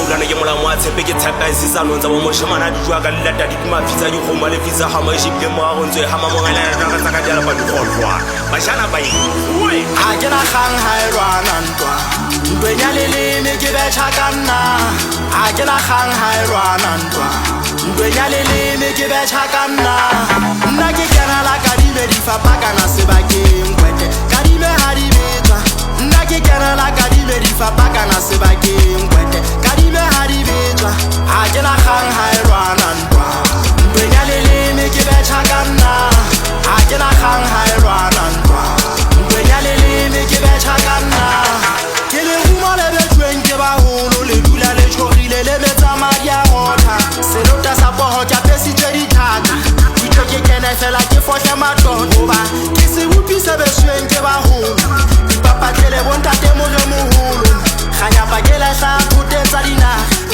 Ulana ke mola moa tshepe ke tshepa e sisa lonza bo moshemana di jwa ka lata di kuma pizza di khoma le pizza ha ma ship le mo a gontswe ha mamong ala na ka tsaka jala ba di khotwa ba shana ba yi oi ha ke na khang ha e lwana ntwa ntwenya le ne ke betjha ka nna ha ke na khang ha e lwana ntwa ntwenya le ne ke betjha ka nna ke kena la ka di be di fapa kana sebakeng kwete ka di be ha di betsa nna ke kena la ka di be di fapa kana sebakeng kwete ka di be ha di betsa ha ke na khang ha e lwana ntwa ntwenya le ne ke betjha ka nna ha ke na khang ha e lwana ntwa ntwenya le ne ke betjha ka nna ke le huma le betweng ke baholo le dula le tshogile le betsa madi a gotha selota sa poho ke apesitse dithata ditho ke kene fela ke fohle matoto ba ke se bopise besweng ke baholo dipapatlele bontate moge moholo kganyapa ke lahla photetsa dinaga